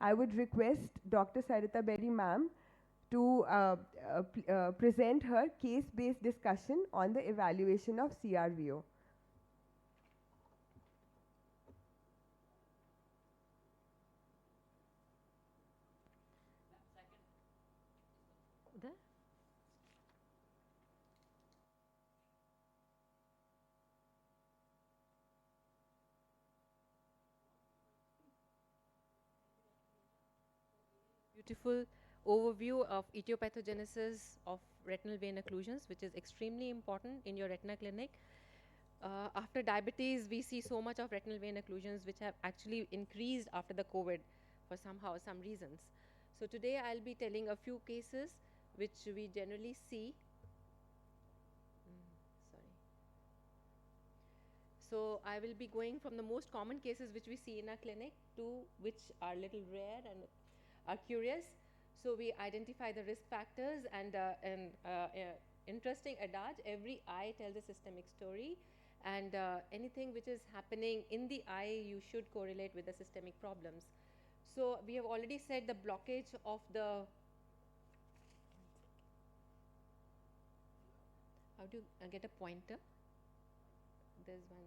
I would request Dr. Sarita BERI ma'am to present her case-based discussion on the evaluation of CRVO. The beautiful overview of etiopathogenesis of retinal vein occlusions, which is extremely important in your retina clinic. After diabetes, we see so much of retinal vein occlusions, which have actually increased after the COVID for some reasons. So today I'll be telling a few cases which we generally see. Sorry. So I will be going from the most common cases which we see in our clinic to which are little rare and are curious. So we identify the risk factors and interesting adage, every eye tells a systemic story, and anything which is happening in the eye you should correlate with the systemic problems. So we have already said the blockage of the, how do you get a pointer? There's one.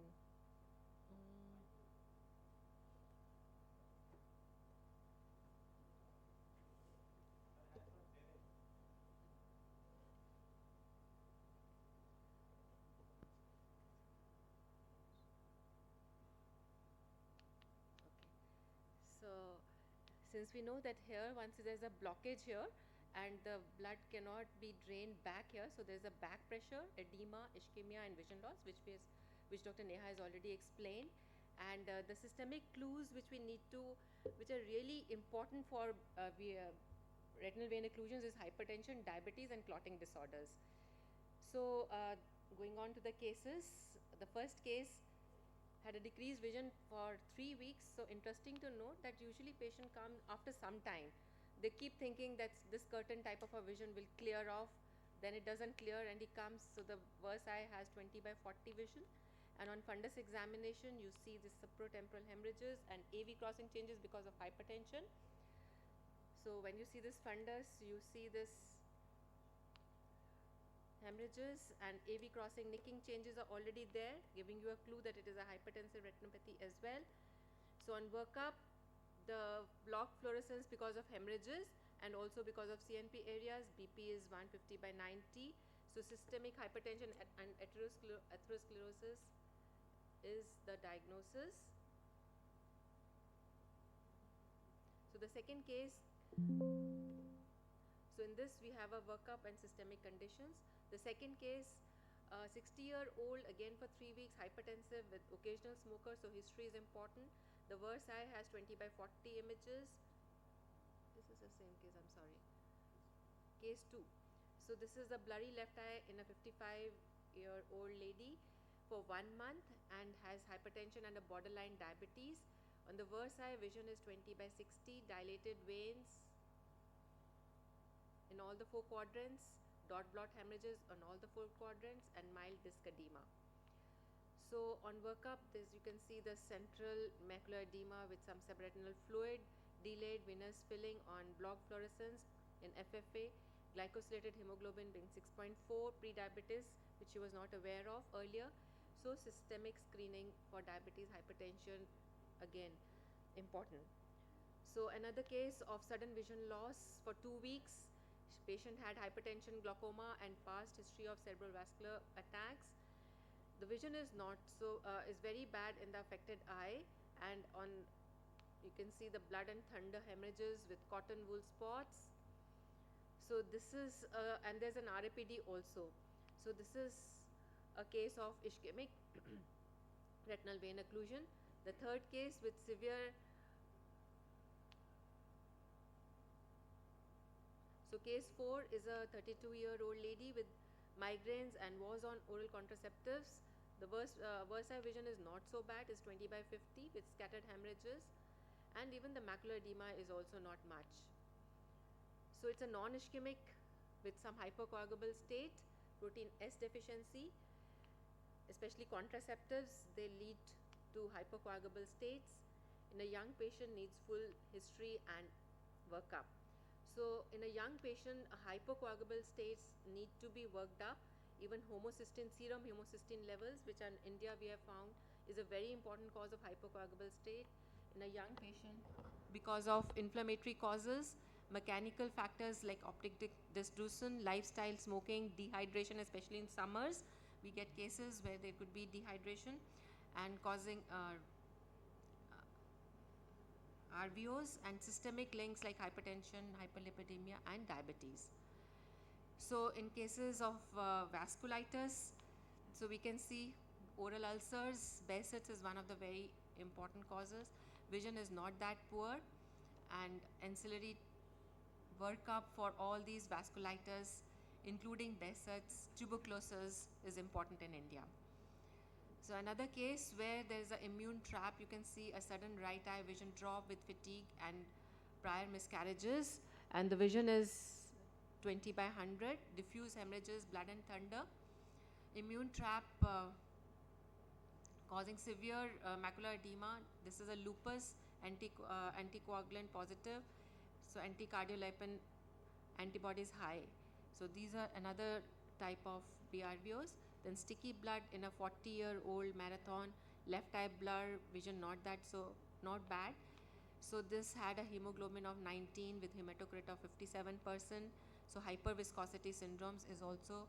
So since we know that here once there's a blockage here and the blood cannot be drained back here, so there's a back pressure, edema, ischemia and vision loss, which Dr. Neha has already explained. And the systemic clues which we need to, which are really important for retinal vein occlusions is hypertension, diabetes and clotting disorders. So going on to the cases, the first case had a decreased vision for 3 weeks. So interesting to note that usually patient come after some time. They keep thinking that this curtain type of a vision will clear off, then it doesn't clear and he comes, so the worst eye has 20/40 vision. And on fundus examination, you see this subprotemporal hemorrhages and AV crossing changes because of hypertension. So when you see this fundus, you see this hemorrhages and AV crossing nicking changes are already there, giving you a clue that it is a hypertensive retinopathy as well. So on workup, the blocked fluorescence because of hemorrhages and also because of CNP areas, BP is 150/90. So systemic hypertension and atherosclerosis is the diagnosis. So the second case, so in this we have a workup and systemic conditions. The second case, 60-year-old, again for 3 weeks, hypertensive with occasional smoker, so history is important. The worst eye has 20/40 images. This is the same case, I'm sorry. Case 2. So this is a blurry left eye in a 55-year-old lady for 1 month and has hypertension and a borderline diabetes. On the worst eye, vision is 20/60, dilated veins in all the 4 quadrants, dot blot hemorrhages on all the 4 quadrants and mild disc edema. So on workup, this you can see the central macular edema with some subretinal fluid, delayed venous filling on blocked fluorescence in FFA, glycosylated hemoglobin being 6.4, pre-diabetes, which she was not aware of earlier. So systemic screening for diabetes, hypertension, again important. So another case of sudden vision loss for 2 weeks. Patient had hypertension, glaucoma and past history of cerebrovascular attacks. The vision is not so is very bad in the affected eye, and on you can see the blood and thunder hemorrhages with cotton wool spots. So this is and there's an RAPD also. So this is a case of ischemic retinal vein occlusion. The third case with severe. So case 4 is a 32-year-old lady with migraines and was on oral contraceptives. The worst eye vision is not so bad, is 20/50 with scattered hemorrhages, and even the macular edema is also not much. So it's a non-ischemic with some hypercoagulable state, protein S deficiency, especially contraceptives, they lead to hypercoagulable states. in a young patient needs full history and workup. So in a young patient, hypocoagulable states need to be worked up. Even homocysteine, serum homocysteine levels, which in India we have found is a very important cause of hypocoagulable state in a young patient because of inflammatory causes, mechanical factors like optic dysfunction, lifestyle, smoking, dehydration, especially in summers. We get cases where there could be dehydration and causing RVOs, and systemic links like hypertension, hyperlipidemia, and diabetes. So in cases of vasculitis, so we can see oral ulcers, Behçet's is one of the very important causes. Vision is not that poor, and ancillary workup for all these vasculitis, including Behçet's, tuberculosis, is important in India. So another case where there is an immune trap, you can see a sudden right eye vision drop with fatigue and prior miscarriages, and the vision is 20 by 100, diffuse hemorrhages, blood and thunder, immune trap causing severe macular edema. This is a lupus, anticoagulant positive, so anticardiolipin antibodies high. So these are another type of BRVOs. Then sticky blood in a 40-year-old marathon, left eye blur, vision not bad. So this had a hemoglobin of 19 with hematocrit of 57%. So hyperviscosity syndromes is also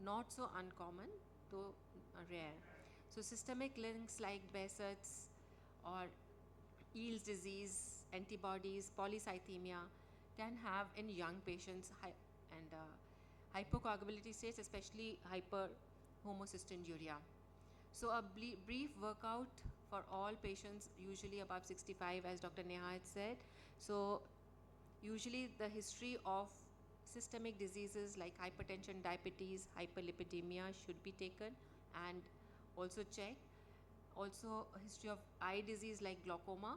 not so uncommon, though rare. So systemic links like Behçet's or Eales disease, antibodies, polycythemia can have in young patients and hypocoagulability states, especially hyperhomocystinuria. So a brief workout for all patients, usually above 65, as Dr. Neha had said. So usually the history of systemic diseases like hypertension, diabetes, hyperlipidemia should be taken and also checked. Also a history of eye disease like glaucoma.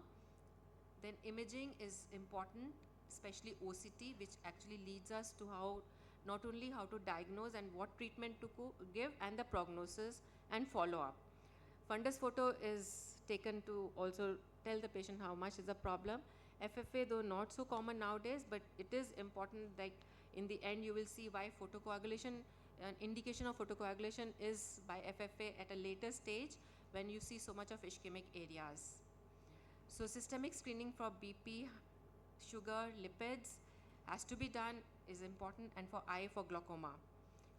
Then imaging is important, especially OCT, which actually leads us to not only how to diagnose and what treatment to give, and the prognosis and follow-up. Fundus photo is taken to also tell the patient how much is the problem. FFA, though not so common nowadays, but it is important that in the end you will see why photocoagulation, an indication of photocoagulation is by FFA at a later stage when you see so much of ischemic areas. So systemic screening for BP, sugar, lipids has to be done, is important, and for eye for glaucoma.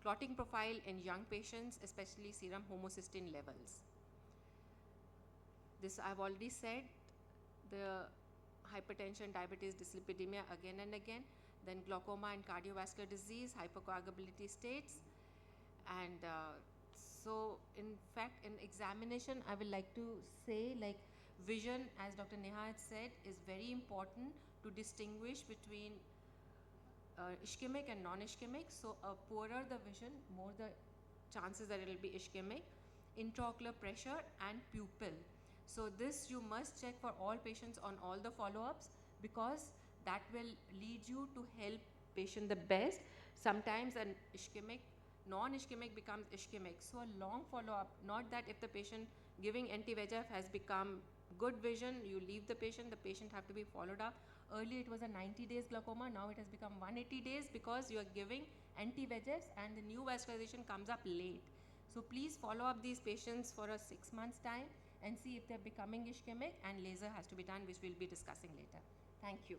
Clotting profile in young patients, especially serum homocysteine levels. This I've already said, the hypertension, diabetes, dyslipidemia again and again, then glaucoma and cardiovascular disease, hypercoagulability states, and so in fact in examination I will like to say, like, vision, as Dr. Neha had said, is very important to distinguish between ischemic and non-ischemic. So poorer the vision, more the chances that it will be ischemic. Intraocular pressure and pupil. So this you must check for all patients on all the follow-ups, because that will lead you to help patient the best. Sometimes an ischemic, non-ischemic becomes ischemic. So a long follow-up, not that if the patient giving anti-VEGF has become good vision, you leave the patient have to be followed up. Earlier it was a 90 days glaucoma, now it has become 180 days because you are giving anti-VEGFs and the new vascularization comes up late. So please follow up these patients for a 6 months time and see if they're becoming ischemic, and laser has to be done, which we'll be discussing later. Thank you.